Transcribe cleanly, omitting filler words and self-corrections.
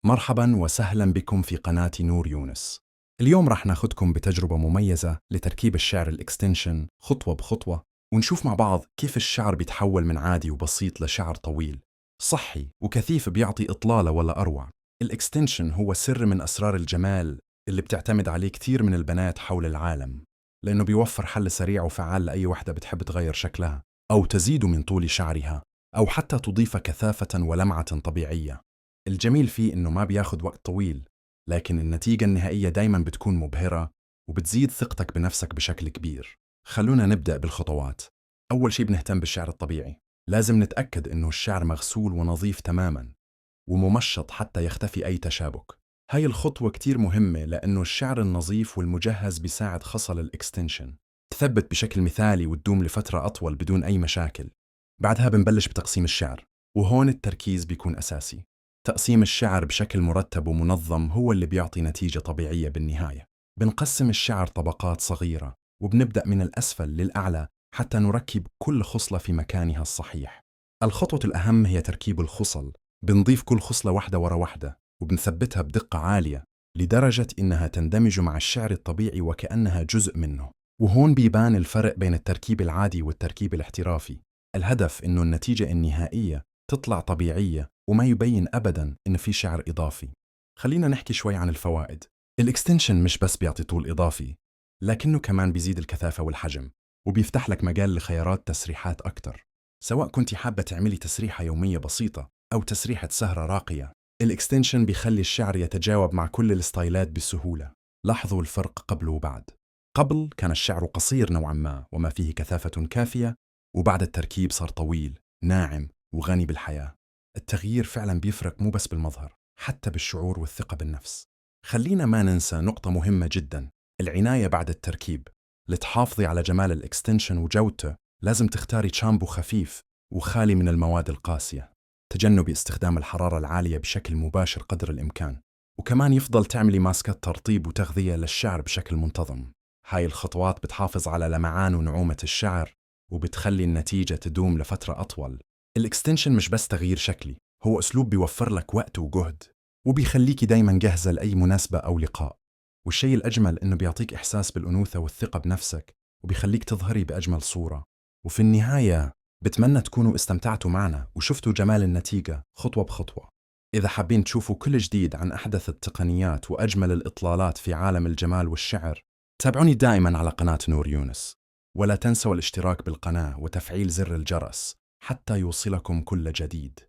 مرحبا وسهلا بكم في قناة نور يونس. اليوم راح ناخدكم بتجربة مميزة لتركيب الشعر الإكستنشن خطوة بخطوة، ونشوف مع بعض كيف الشعر بيتحول من عادي وبسيط لشعر طويل صحي وكثيف بيعطي إطلالة ولا أروع. الإكستنشن هو سر من أسرار الجمال اللي بتعتمد عليه كثير من البنات حول العالم، لأنه بيوفر حل سريع وفعال لأي وحدة بتحب تغير شكلها أو تزيد من طول شعرها أو حتى تضيف كثافة ولمعة طبيعية. الجميل فيه إنه ما بياخد وقت طويل، لكن النتيجة النهائية دايماً بتكون مبهرة وبتزيد ثقتك بنفسك بشكل كبير. خلونا نبدأ بالخطوات. أول شي بنهتم بالشعر الطبيعي. لازم نتأكد إنه الشعر مغسول ونظيف تماماً وممشط حتى يختفي أي تشابك. هاي الخطوة كتير مهمة لأنه الشعر النظيف والمجهز بيساعد خصل الإكستنشن تثبت بشكل مثالي وتدوم لفترة أطول بدون أي مشاكل. بعدها بنبلش بتقسيم الشعر، وهون التركيز بيكون أساسي. تقسيم الشعر بشكل مرتب ومنظم هو اللي بيعطي نتيجة طبيعية بالنهاية. بنقسم الشعر طبقات صغيرة وبنبدأ من الأسفل للأعلى حتى نركب كل خصلة في مكانها الصحيح. الخطوة الأهم هي تركيب الخصل. بنضيف كل خصلة واحدة ورا واحدة وبنثبتها بدقة عالية لدرجة إنها تندمج مع الشعر الطبيعي وكأنها جزء منه. وهون بيبان الفرق بين التركيب العادي والتركيب الاحترافي. الهدف إنه النتيجة النهائية تطلع طبيعية وما يبين أبداً إن في شعر إضافي. خلينا نحكي شوي عن الفوائد. الإكستنشن مش بس بيعطي طول إضافي، لكنه كمان بيزيد الكثافة والحجم وبيفتح لك مجال لخيارات تسريحات أكتر. سواء كنت حابة تعملي تسريحة يومية بسيطة أو تسريحة سهرة راقية، الإكستنشن بيخلي الشعر يتجاوب مع كل الستايلات بسهولة. لاحظوا الفرق قبل وبعد. قبل كان الشعر قصير نوعاً ما وما فيه كثافة كافية، وبعد التركيب صار طويل ناعم وغني بالحياة. التغيير فعلاً بيفرق مو بس بالمظهر، حتى بالشعور والثقة بالنفس. خلينا ما ننسى نقطة مهمة جداً، العناية بعد التركيب. لتحافظي على جمال الإكستنشن وجودته لازم تختاري شامبو خفيف وخالي من المواد القاسية. تجنبي استخدام الحرارة العالية بشكل مباشر قدر الإمكان، وكمان يفضل تعملي ماسكات ترطيب وتغذية للشعر بشكل منتظم. هاي الخطوات بتحافظ على لمعان ونعومة الشعر وبتخلي النتيجة تدوم لفترة أطول. الإكستنشن مش بس تغيير شكلي، هو أسلوب بيوفر لك وقت وجهد وبيخليكي دايما جاهزة لأي مناسبة أو لقاء. والشيء الأجمل إنه بيعطيك إحساس بالأنوثة والثقة بنفسك وبيخليك تظهري بأجمل صورة. وفي النهاية بتمنى تكونوا استمتعتوا معنا وشفتوا جمال النتيجة خطوة بخطوة. إذا حابين تشوفوا كل جديد عن أحدث التقنيات وأجمل الإطلالات في عالم الجمال والشعر، تابعوني دائما على قناة نور يونس. ولا تنسوا الاشتراك بالقناة وتفعيل زر الجرس حتى يوصلكم كل جديد.